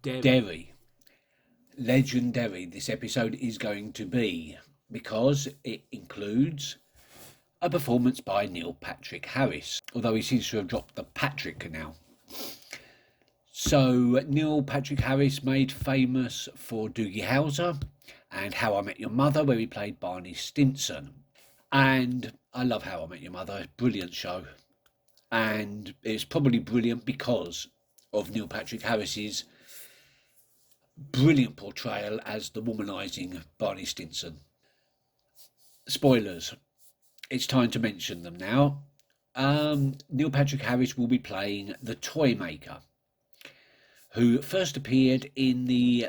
legendary. Legendary this episode is going to be, because it includes a performance by Neil Patrick Harris, although he seems to have dropped the Patrick now. So Neil Patrick Harris, made famous for Doogie Howser and How I Met Your Mother, where he played Barney Stinson. And I love How I Met Your Mother, brilliant show. And it's probably brilliant because of Neil Patrick Harris's brilliant portrayal as the womanising Barney Stinson. Spoilers. It's time to mention them now. Neil Patrick Harris will be playing the Toy Maker, who first appeared in the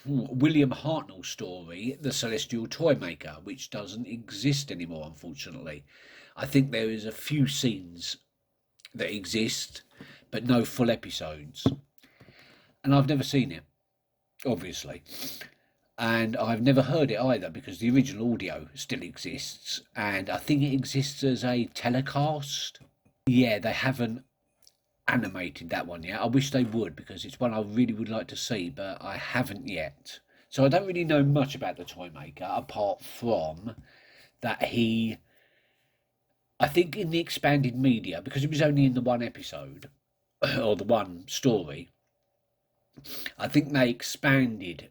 William Hartnell story, The Celestial Toy Maker, which doesn't exist anymore, unfortunately. I think there is a few scenes that exist, but no full episodes. And I've never seen it, obviously. And I've never heard it either, because the original audio still exists. And I think it exists as a telecast. Yeah, they haven't animated that one yet. I wish they would, because it's one I really would like to see, but I haven't yet. So I don't really know much about the Toy Maker, apart from that I think in the expanded media, because it was only in the one episode, or the one story, I think they expanded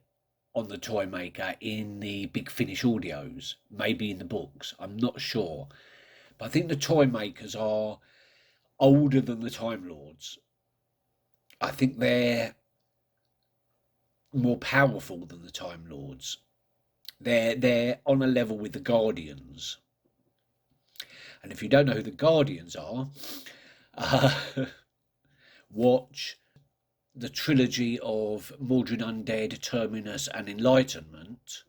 on the Toy Maker in the Big Finish audios, maybe in the books, I'm not sure. But I think the Toy Makers are older than the Time Lords. I think they're more powerful than the Time Lords. They're on a level with the Guardians. And if you don't know who the Guardians are, watch the trilogy of Mordred Undead, Terminus and Enlightenment,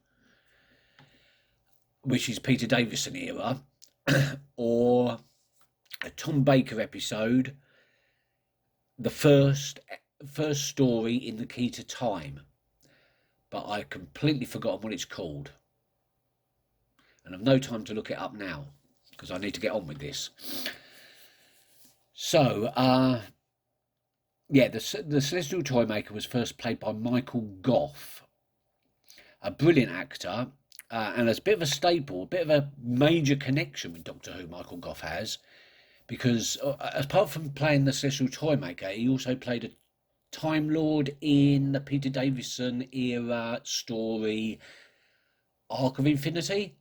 which is Peter Davison era, or a Tom Baker episode, the first story in The Key to Time, but I completely forgotten what it's called, and I've no time to look it up now because I need to get on with this. So yeah, the Celestial Toy Maker was first played by Michael Gough, a brilliant actor, and as a bit of a staple, a bit of a major connection with Doctor Who Michael Gough has, because apart from playing the Celestial Toy Maker, he also played a Time Lord in the Peter Davison era story Arc of Infinity,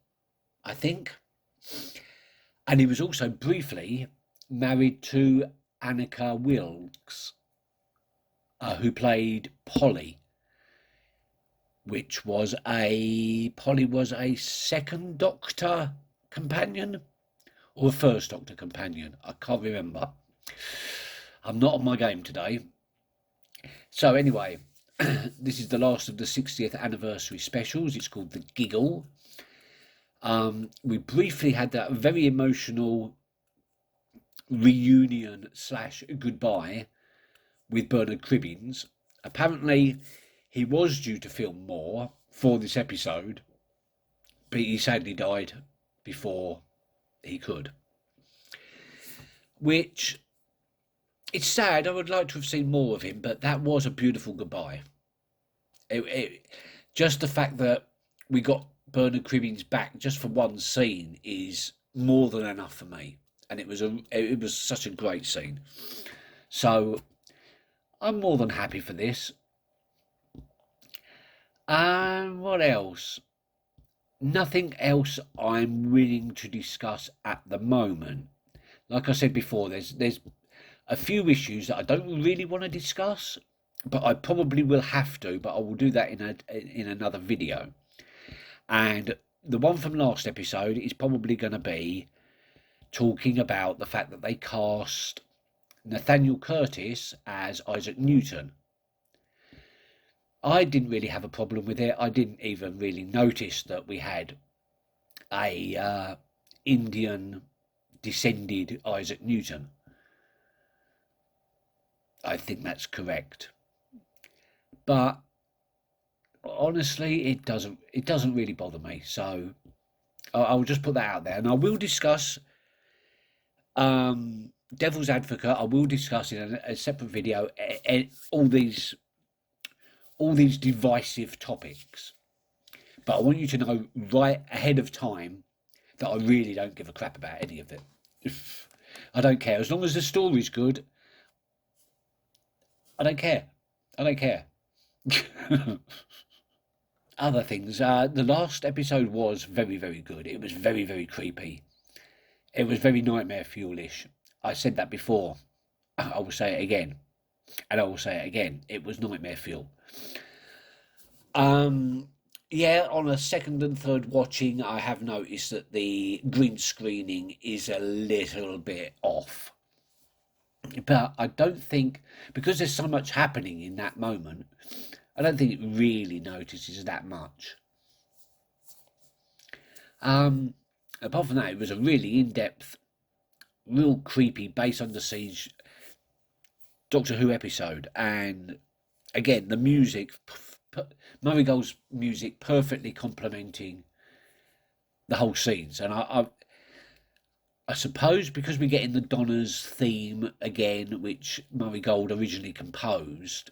I think. And he was also briefly married to Annika Wilkes, who played Polly, which was Polly was a second Doctor companion or a first Doctor companion. I can't remember. I'm not on my game today. So anyway, this is the last of the 60th anniversary specials. It's called the Giggle. We briefly had that very emotional reunion / goodbye with Bernard Cribbins. Apparently he was due to film more for this episode, but he sadly died before he could, which, it's sad. I would like to have seen more of him, but that was a beautiful goodbye. Just the fact that we got Bernard Cribbins back just for one scene is more than enough for me, and it was such a great scene. So I'm more than happy for this. And what else? Nothing else I'm willing to discuss at the moment. Like I said before, there's a few issues that I don't really want to discuss, but I probably will have to, but I will do that in another video. And the one from last episode is probably going to be talking about the fact that they cast Nathaniel Curtis as Isaac Newton. I didn't really have a problem with it. I didn't even really notice that we had a Indian descended Isaac Newton. I think that's correct. But honestly, it doesn't really bother me. So I'll just put that out there, and I will discuss Devil's Advocate. I will discuss in a separate video all these all these divisive topics. But I want you to know right ahead of time that I really don't give a crap about any of it. I don't care. As long as the story's good, I don't care. I don't care. Other things. The last episode was very, very good. It was very, very creepy. It was very nightmare fuelish. I said that before. I will say it again. And I will say it again. It was nightmare fuel. Yeah, on a second and third watching, I have noticed that the green screening is a little bit off. But I don't think, because there's so much happening in that moment, I don't think it really notices that much. Apart from that, it was a really in-depth, real creepy, base under siege Doctor Who episode. And again, the music, Murray Gold's music perfectly complementing the whole scenes. And I suppose because we're getting the Donna's theme again, which Murray Gold originally composed,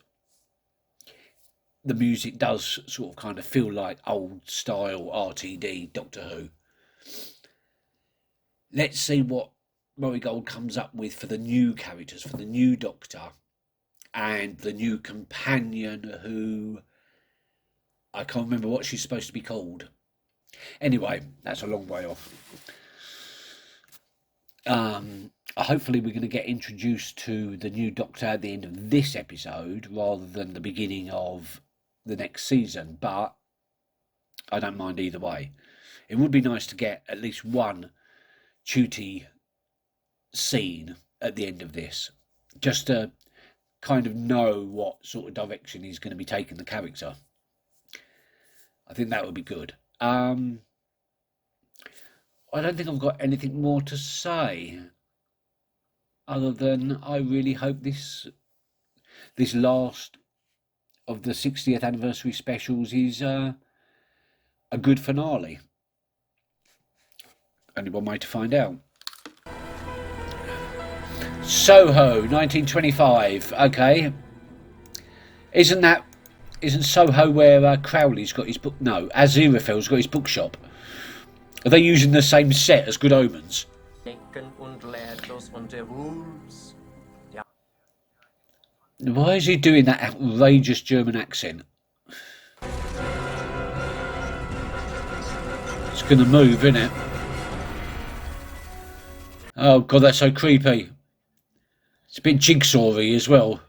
the music does sort of kind of feel like old style RTD Doctor Who. Let's see what Murray Gold comes up with for the new characters, for the new Doctor and the new companion who I can't remember what she's supposed to be called. Anyway, that's a long way off. Hopefully we're going to get introduced to the new Doctor at the end of this episode rather than the beginning of the next season, but I don't mind either way. It would be nice to get at least one Ncuti scene at the end of this, just to kind of know what sort of direction he's going to be taking the character. I think that would be good. I don't think I've got anything more to say other than I really hope this last of the 60th anniversary specials is a good finale. Only one way to find out. Soho, 1925. Okay. Isn't Soho where Crowley's got his book? No, Aziraphale's got his bookshop. Are they using the same set as Good Omens? Why is he doing that outrageous German accent? It's gonna move, isn't it? Oh god, that's so creepy. It's a bit jigsaw-y as well.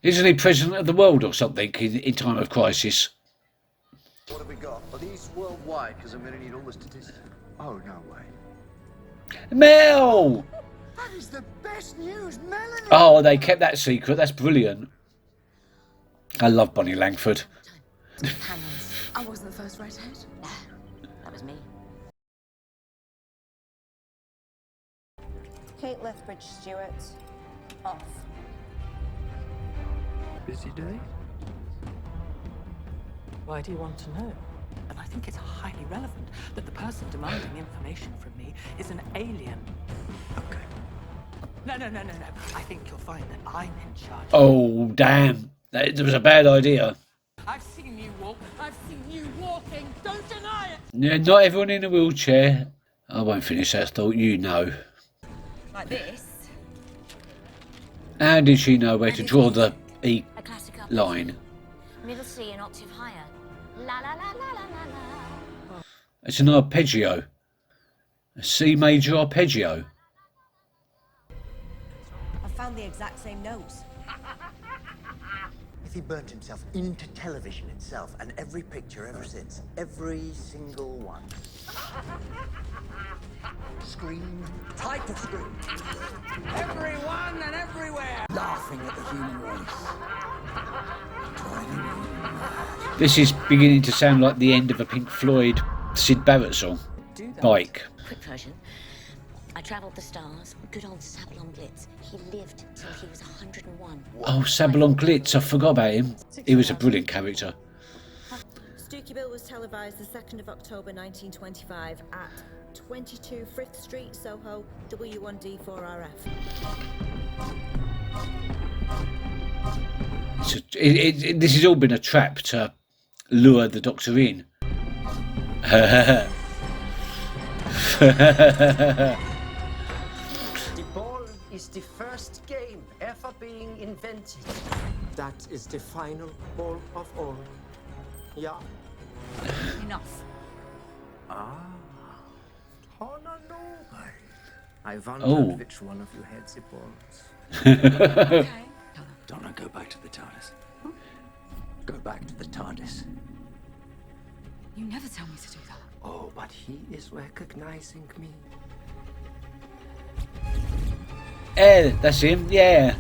Isn't he president of the world or something in time of crisis? What have we got? Are these worldwide? Because I'm going to need all the statistics. Oh, no way. Mel! That is the best news, Melanie! Oh, they kept that secret. That's brilliant. I love Bonnie Langford. I wasn't the first redhead. No, that was me. Kate Lethbridge Stewart, off. Busy day? Why do you want to know? And I think it's highly relevant that the person demanding information from me is an alien. Okay. No. I think you'll find that I'm in charge. Oh, damn. That was a bad idea. I've seen you walk. I've seen you walking. Don't deny it. Yeah, not everyone in a wheelchair. I won't finish that thought, you know. Like this. How did she know where to draw the E A classic up. line? Middle C an octave higher. La la la la la la la. It's an arpeggio. A C major arpeggio. I found the exact same notes. If he burnt himself into television itself and every picture ever since, every single one. Scream, type of scream. Everyone and everywhere. Laughing at the human race. This is beginning to sound like the end of a Pink Floyd Sid Barrett song. Bike. Quick version. I travelled the stars. Good old Sabalon Glitz. He lived till he was 101. Oh, Sabalon Glitz, I forgot about him. He was a brilliant character. Stooky Bill was televised the 2nd of October 1925 at 22 Frith Street, Soho, W1D4RF. This has all been a trap to lure the Doctor in. The ball is the first game ever being invented. That is the final ball of all. Yeah. Enough. Honolulu. I wondered Oh. which one of you had the balls. Okay. Don't I go back to the TARDIS? Go back to the TARDIS. You never tell me to do that. Oh, but he is recognizing me. Yeah, that's him. Yeah,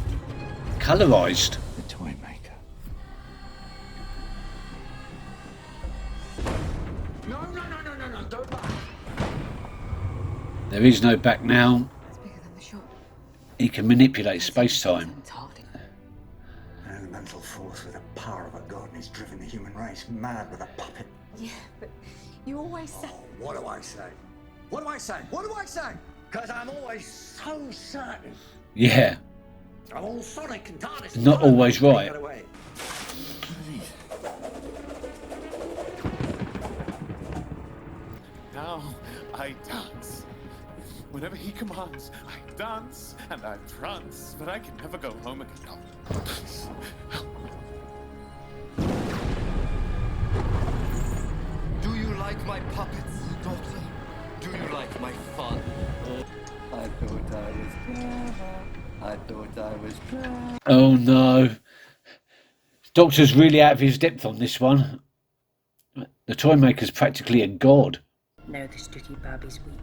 colorized. The toy maker. No, go back. There is no back now. It's bigger than the shop. He can manipulate space-time. It's hardly. An elemental force with the power of a god, and he's driven the human race mad with a puppet. Yeah, but you always say. What do I say? What do I say? What do I say? Because I'm always so certain. Yeah, I'm all Sonic and TARDIS. not always right. Get away. Now I dance. Whenever he commands, I dance and I prance, but I can never go home again. Do you like my puppets, Doctor? Do you like my fun? I thought I was clever. I thought I was clever. Oh no, Doctor's really out of his depth on this one. The toy maker's practically a god. Now the Stooky Babbies weep.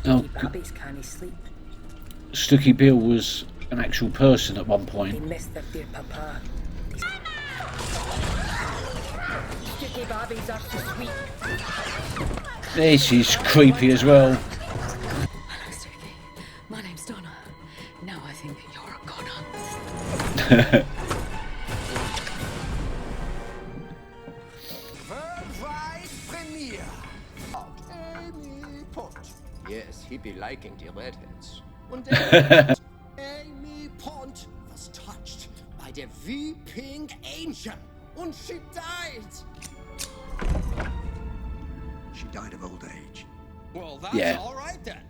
Oh, Stooky Babbies can't sleep. Stooky Bill was an actual person at one They point. miss their dear papa. Stooky Babbies are so sweet. This is creepy as well. Hello, Stooky. My name's Donna. Now I think that you're a goner. Worldwide premiere. Amy Pond. Yes, he be liking the redheads. And Amy Pond was touched by the weeping angel, and she died. She died of old age. Well, that's Yeah. all right then.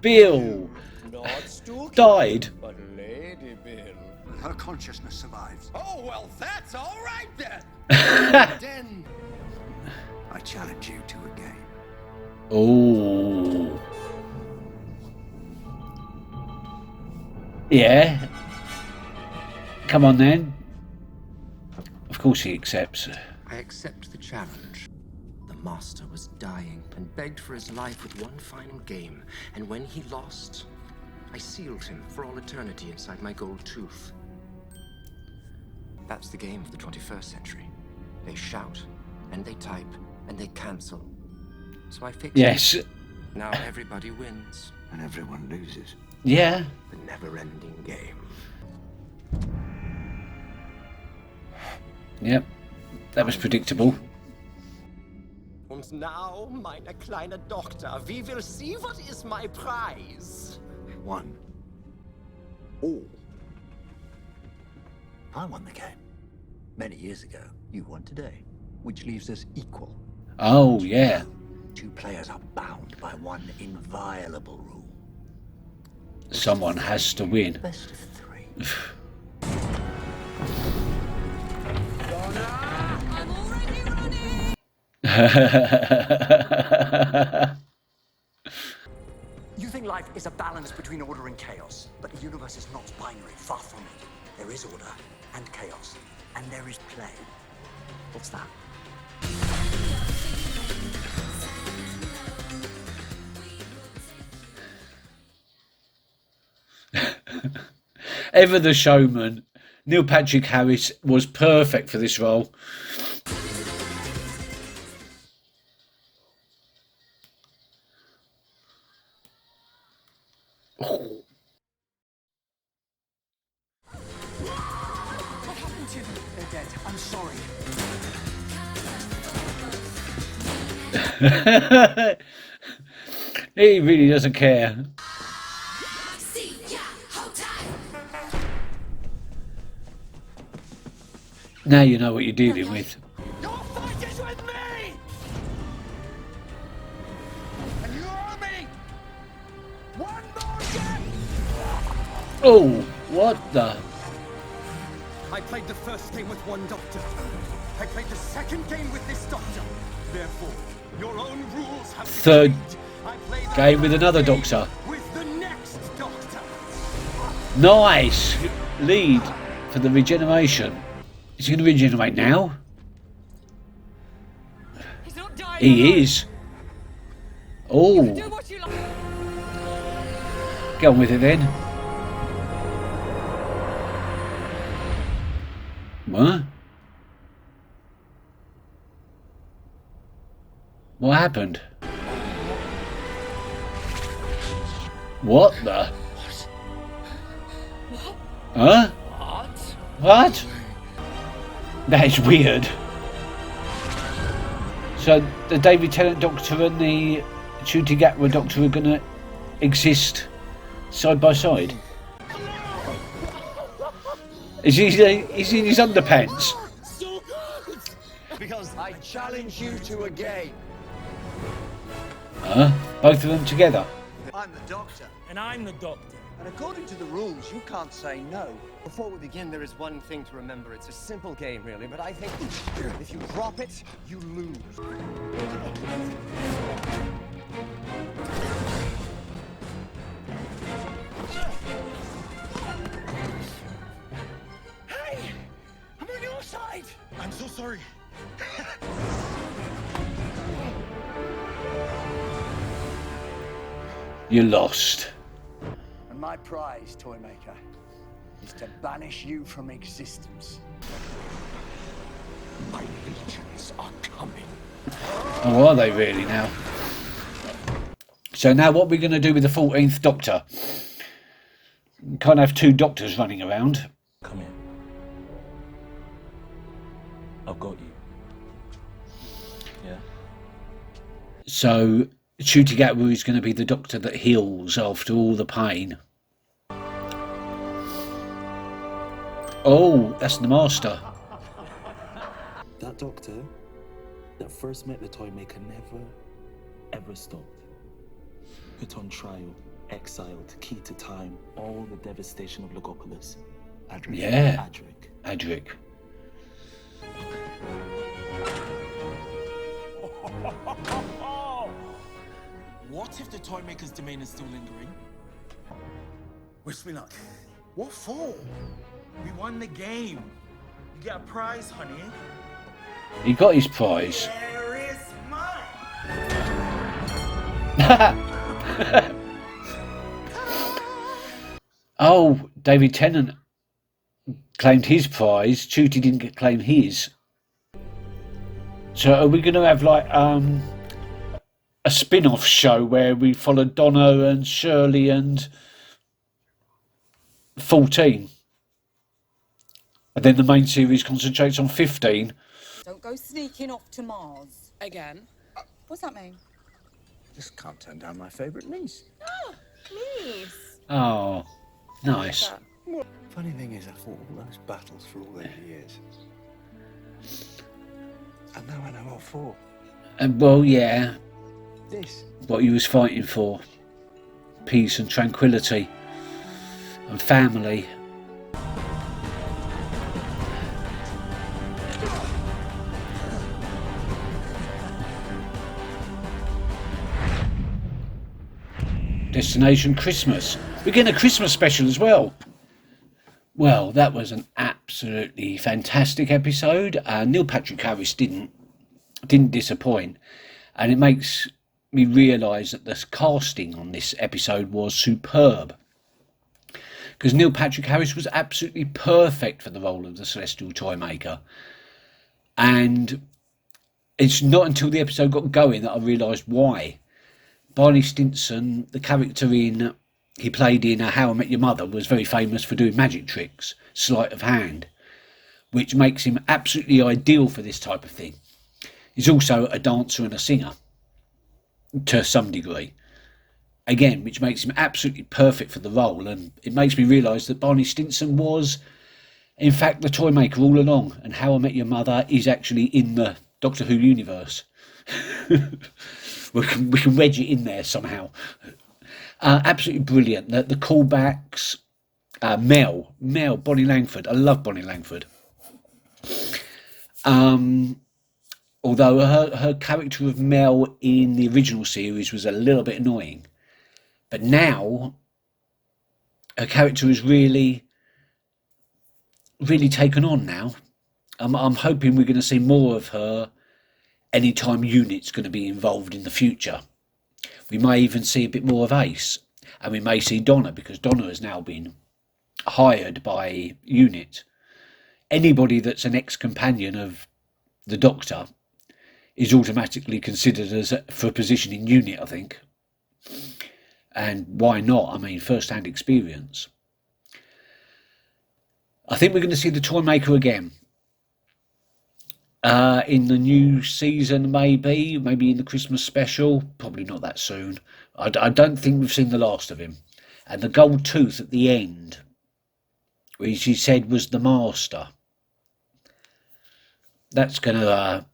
Bill Not Stooky, died. but Lady Bill. Her consciousness survives. Oh, well, that's all right then. Then I challenge you to a game. Oh. Yeah. Come on then. Of course he accepts. I accept the challenge. The master was dying and begged for his life with one final game, and when he lost, I sealed him for all eternity inside my gold tooth. That's the game of the 21st century. They shout, and they type, and they cancel. So I fixed Yes. it. Now everybody wins. And everyone loses. Yeah. The never-ending game. Yep. That was predictable. Und now, meine kleine Doktor, we will see what is my prize. One. All. I won the game. Many years ago. You won today. Which leaves us equal. Oh, yeah. Two players are bound by one inviolable rule. Someone has to win. Best of three. I'm already running. You think life is a balance between order and chaos, but the universe is not binary, far from it. There is order and chaos, and there is play. What's that? Ever the showman, Neil Patrick Harris was perfect for this role. What happened to them? They're dead. I'm sorry. He really doesn't care. Now you know what you're dealing with. Your fight is with me! And you owe me one more game! Oh, what the? I played the first game with one doctor. I played the second game with this doctor. Therefore, your own rules have to Third change. I played the game with third another game doctor. With the next doctor. Nice lead for the regeneration. Is he going to regenerate now? He's not dying. He is. Oh, Do what you like. get on with it then. What? What happened? What the? Huh? What? That is weird. So the David Tennant Doctor and the Ncuti Gatwa Doctor are going to exist side by side. Is he in his underpants? Because I challenge you to a game. Huh? Both of them together? I'm the doctor. And I'm the doctor. And according to the rules, you can't say no. Before we begin, there is one thing to remember. It's a simple game, really, but I think if you drop it, you lose. Hey! I'm on your side! I'm so sorry. You lost. And my prize, Toymaker, is to banish you from existence. My legions are coming. Oh, are they really now? So now what are we going to do with the 14th Doctor? We can't have two doctors running around. Come here. I've got you. Yeah. So Ncuti Gatwa is going to be the doctor that heals after all the pain. Oh, that's the Master. That doctor that first met the Toymaker never, ever stopped. Put on trial, exiled, key to time, all the devastation of Logopolis. Adric. Yeah. Adric. What if the Toymaker's domain is still lingering? Wish me luck. What for? We won the game. You get a prize, honey. He got his prize. Where is mine? Oh, David Tennant claimed his prize. Ncuti didn't claim his. So are we going to have like a spin-off show where we follow Donna and Shirley and 14? And then the main series concentrates on 15. Don't go sneaking off to Mars. Again? What's that mean? Just can't turn down my favourite niece. Oh, please. Oh, nice. Funny thing is, I fought all those battles for all those years. And now I know what for. And well, yeah. This. What he was fighting for. Peace and tranquility. And family. Destination Christmas. We're getting a Christmas special as well. Well, that was an absolutely fantastic episode. Neil Patrick Harris didn't disappoint, and it makes me realise that the casting on this episode was superb. Because Neil Patrick Harris was absolutely perfect for the role of the Celestial Toymaker, and it's not until the episode got going that I realised why. Barney Stinson, the character he played in How I Met Your Mother, was very famous for doing magic tricks, sleight of hand, which makes him absolutely ideal for this type of thing. He's also a dancer and a singer, to some degree. Again, which makes him absolutely perfect for the role, and it makes me realise that Barney Stinson was in fact, the toy maker all along, and How I Met Your Mother is actually in the Doctor Who universe. we can wedge it in there somehow. Absolutely brilliant. The callbacks. Mel, Bonnie Langford. I love Bonnie Langford. Although her character of Mel in the original series was a little bit annoying, but now her character is really taken on now. I'm hoping we're going to see more of her anytime Unit's going to be involved in the future. We may even see a bit more of Ace, and we may see Donna, because Donna has now been hired by Unit. Anybody that's an ex-companion of the Doctor is automatically considered as for a position in Unit, I think. And why not? I mean, first-hand experience. I think we're going to see the toy maker again. In the new season, maybe in the Christmas special. Probably not that soon. I don't think we've seen the last of him. And the gold tooth at the end, which he said was the master. That's gonna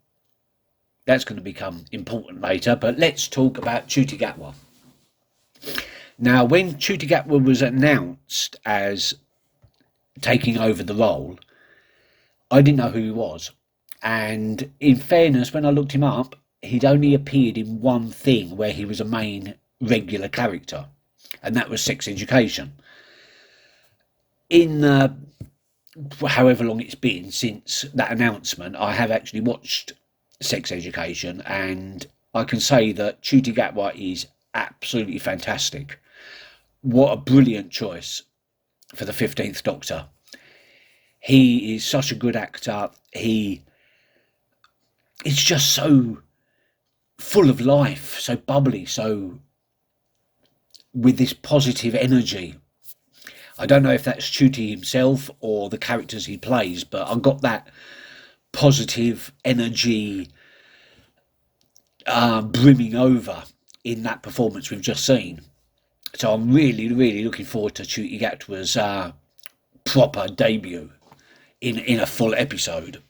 become important later. But let's talk about Ncuti Gatwa. Now, when Ncuti Gatwa was announced as taking over the role, I didn't know who he was. And in fairness, when I looked him up, he'd only appeared in one thing where he was a main regular character, and that was Sex Education. In however long it's been since that announcement, I have actually watched Sex Education, and I can say that Ncuti Gatwa is absolutely fantastic. What a brilliant choice for the 15th Doctor. He is such a good actor. It's just so full of life, so bubbly, so with this positive energy. I don't know if that's Ncuti himself or the characters he plays, but I've got that positive energy brimming over in that performance we've just seen. So I'm really looking forward to Ncuti Gatwa's proper debut in a full episode.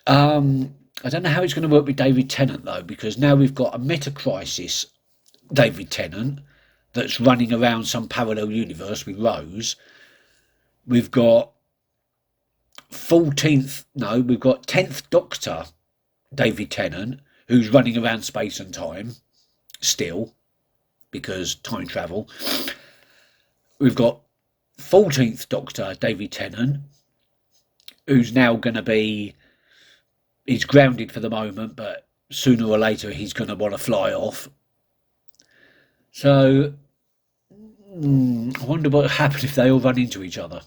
I don't know how it's going to work with David Tennant though, because now we've got a Meta-Crisis David Tennant that's running around some parallel universe with Rose. We've got 10th Doctor David Tennant, who's running around space and time still, because time travel. We've got 14th Doctor David Tennant, who's now going to be, he's grounded for the moment, but sooner or later he's going to want to fly off. So I wonder what would happen if they all run into each other.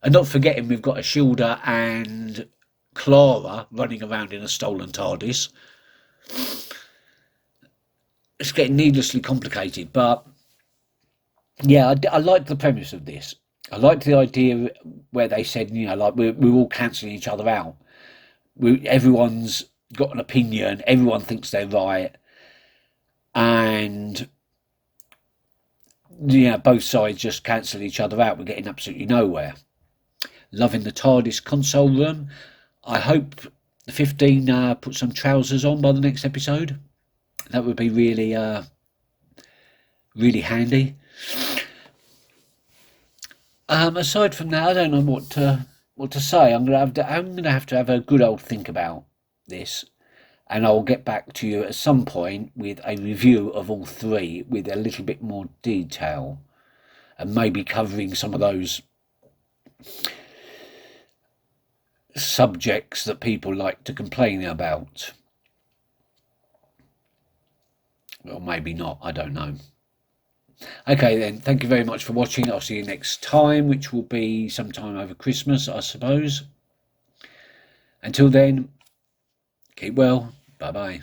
And not forgetting we've got Ashilda and Clara running around in a stolen TARDIS. It's getting needlessly complicated, but yeah, I like the premise of this. I liked the idea where they said, you know, like we're all cancelling each other out. Everyone's got an opinion, everyone thinks they're right, and yeah, both sides just cancel each other out. We're getting absolutely nowhere. Loving the TARDIS console room. I hope the 15 put some trousers on by the next episode. That would be really handy. Aside from that, I don't know what to say. I'm gonna have to have a good old think about this, and I'll get back to you at some point with a review of all three with a little bit more detail, and maybe covering some of those subjects that people like to complain about. Well, maybe not, I don't know. Okay then, thank you very much for watching. I'll see you next time, which will be sometime over Christmas, I suppose. Until then, keep well. Bye bye.